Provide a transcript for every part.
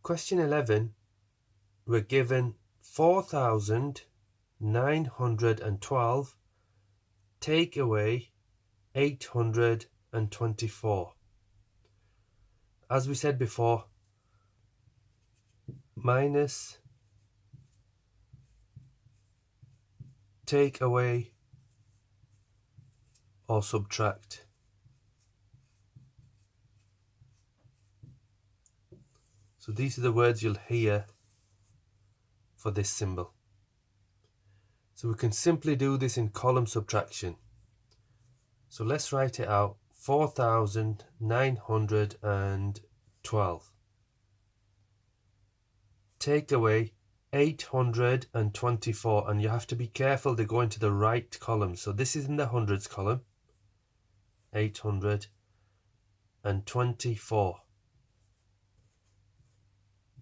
Question 11, we're given 4,912, take away 824. As we said before, minus, take away, or subtract. So these are the words you'll hear for this symbol. So we can simply do this in column subtraction. So let's write it out. 4,912. Take away 824, and you have to be careful they go into the right column. So this is in the hundreds column. 824.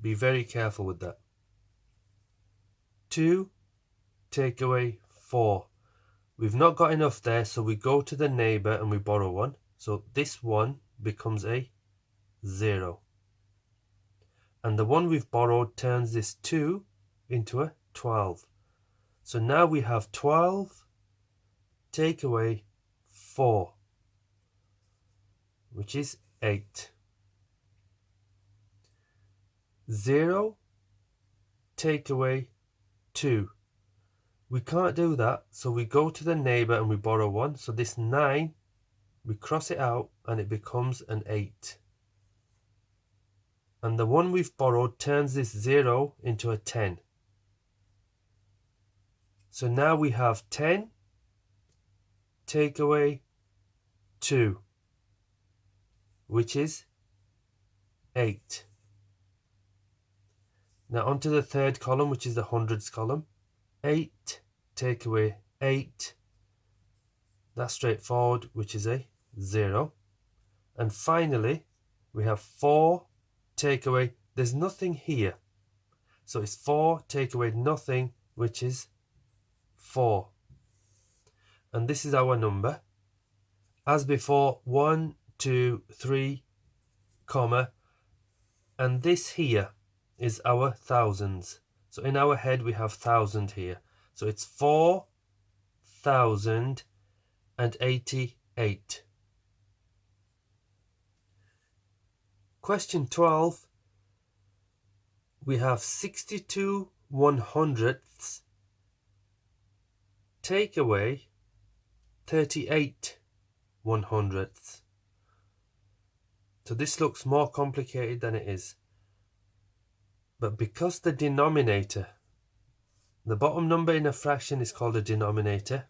Be very careful with that. 2, take away 4. We've not got enough there, so we go to the neighbour and we borrow 1. So this 1 becomes a 0. And the one we've borrowed turns this 2 into a 12. So now we have 12, take away 4, which is 8. 0, take away 2. We can't do that, so we go to the neighbour and we borrow 1. So this 9, we cross it out and it becomes an 8. And the one we've borrowed turns this 0 into a 10. So now we have 10, take away 2, which is 8. Now onto the third column, which is the hundreds column. 8, take away 8. That's straightforward, which is a 0. And finally, we have 4, take away, there's nothing here. So it's 4, take away nothing, which is 4. And this is our number. As before, 1, 2, 3, comma, and this here is our thousands. So in our head we have 1,000 here. So it's 4,088. Question 12. We have 62 100ths. Take away 38 100ths. So this looks more complicated than it is. But because the denominator, the bottom number in a fraction is called a denominator.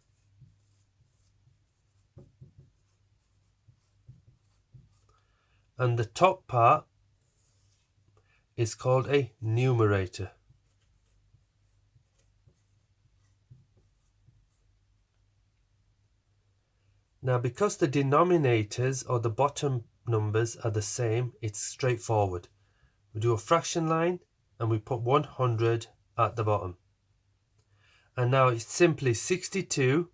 And the top part is called a numerator. Now, because the denominators or the bottom numbers are the same, it's straightforward. We do a fraction line and we put 100 at the bottom. And now it's simply 62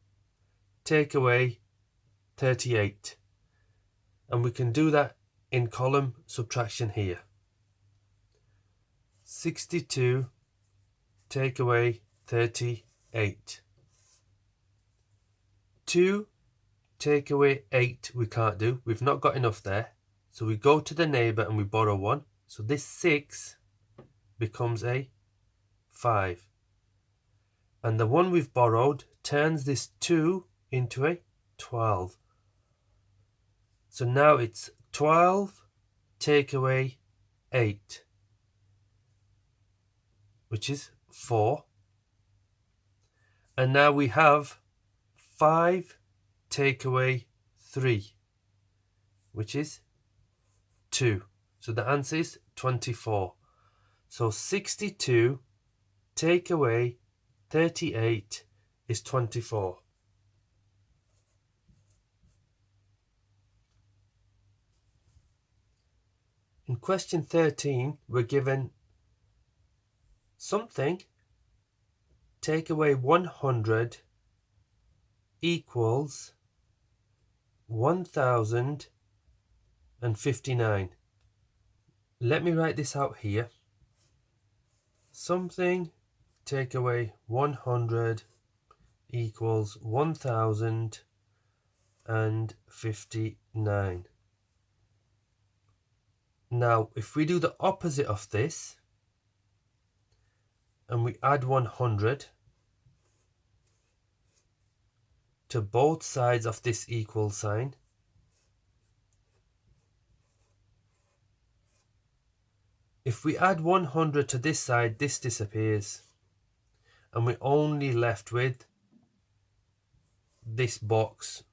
take away 38. And we can do that in column subtraction here. 62 take away 38. 2 take away 8 we can't do. We've not got enough there. So we go to the neighbour and we borrow 1. So this 6 becomes a 5. And the one we've borrowed turns this 2 into a 12. So now it's 12 take away 8, which is 4. And now we have 5 take away 3, which is 2. So the answer is 24. So 62 take away 38 is 24. In question 13, we're given something, take away 100 equals 1059. Let me write this out here. something take away 100 equals 1059. Now, if we do the opposite of this and we add 100 to both sides of this equal sign, if we add 100 to this side, this disappears and we're only left with this box,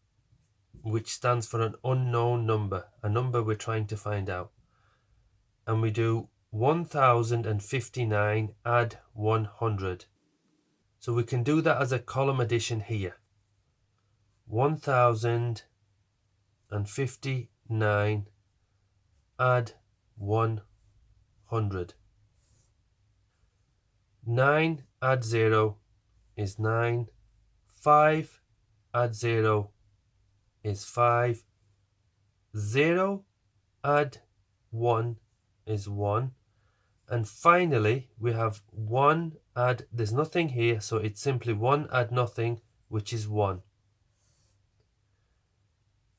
which stands for an unknown number, a number we're trying to find out. And we do 1059 add 100. So we can do that as a column addition here. 1059 add 100. 9 add 0 is 9. 5 add 0 is 5. 0 add 1 is 1. And finally, we have 1 add, there's nothing here, so it's simply 1 add nothing, which is 1.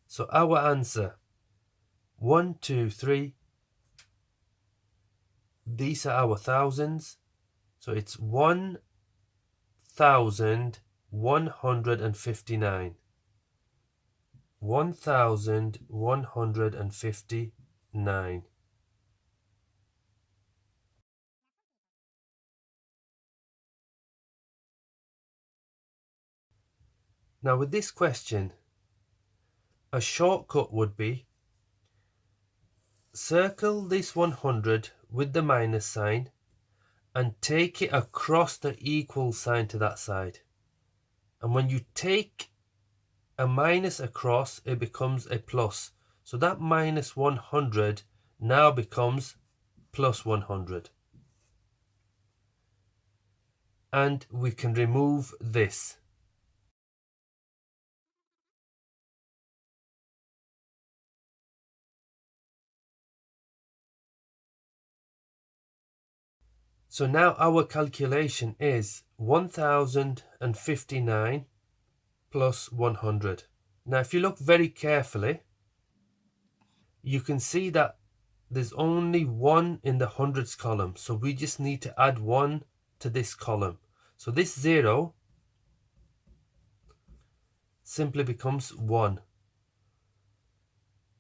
So our answer, 1, 2, 3, these are our thousands. So it's 1159. 1159. Now with this question, a shortcut would be circle this 100 with the minus sign and take it across the equal sign to that side. And when you take a minus across, it becomes a plus. So that minus 100 now becomes plus 100. And we can remove this. So now our calculation is 1059 plus 100. Now if you look very carefully, you can see that there's only 1 in the hundreds column. So we just need to add 1 to this column. So this 0 simply becomes 1.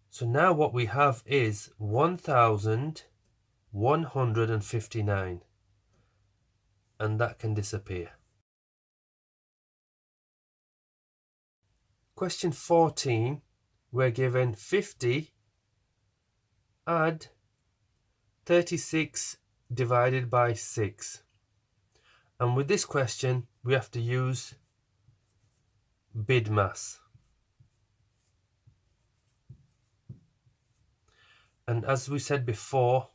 So now what we have is 1159. And that can disappear. Question 14, we're given 50 add 36 divided by 6. And with this question, we have to use BIDMAS. And as we said before,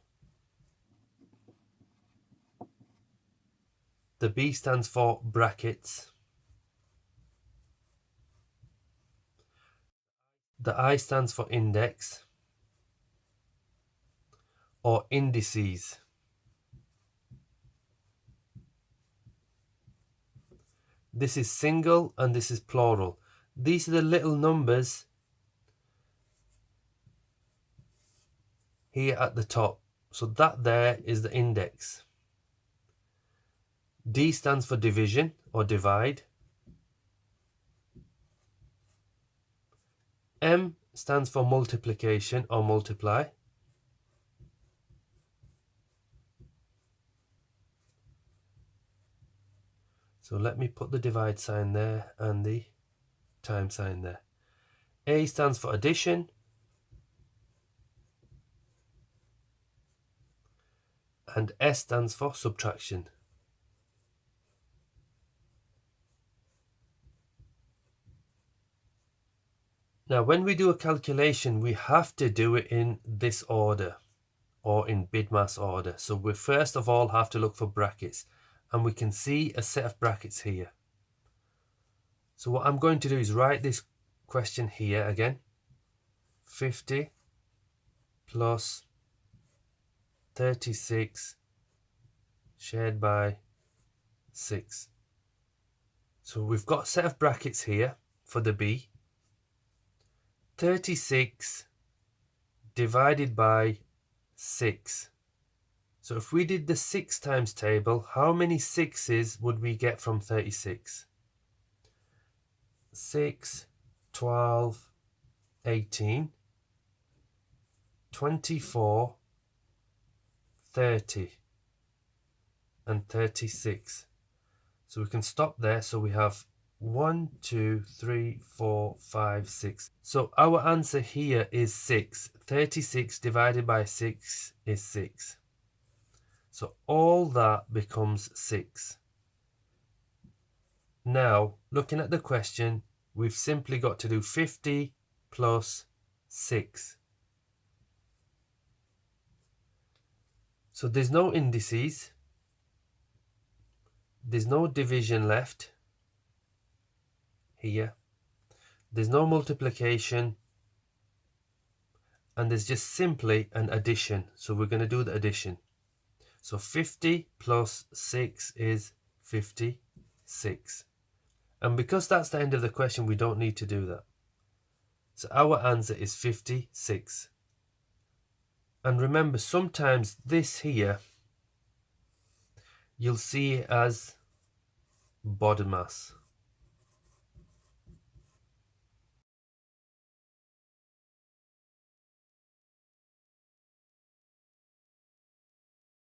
the B stands for brackets. The I stands for index or indices. This is single and this is plural. These are the little numbers here at the top. So that there is the index. D stands for division or divide. M stands for multiplication or multiply. So let me put the divide sign there and the time sign there. A stands for addition. And S stands for subtraction. Now when we do a calculation, we have to do it in this order or in BIDMAS order. So we first of all have to look for brackets, and we can see a set of brackets here. So what I'm going to do is write this question here again. 50 plus 36 shared by 6. So we've got a set of brackets here for the B. 36 divided by 6. So if we did the 6 times table, how many 6's would we get from 36? 6, 12, 18, 24, 30, and 36. So we can stop there. So we have 1, 2, 3, 4, 5, 6. So our answer here is 6. 36 divided by 6 is 6. So all that becomes 6. Now, looking at the question, we've simply got to do 50 plus 6. So there's no indices. There's no division left here. There's no multiplication. And there's just simply an addition. So we're going to do the addition. So 50 plus 6 is 56. And because that's the end of the question, we don't need to do that. So our answer is 56. And remember, sometimes this here, you'll see it as BODMAS.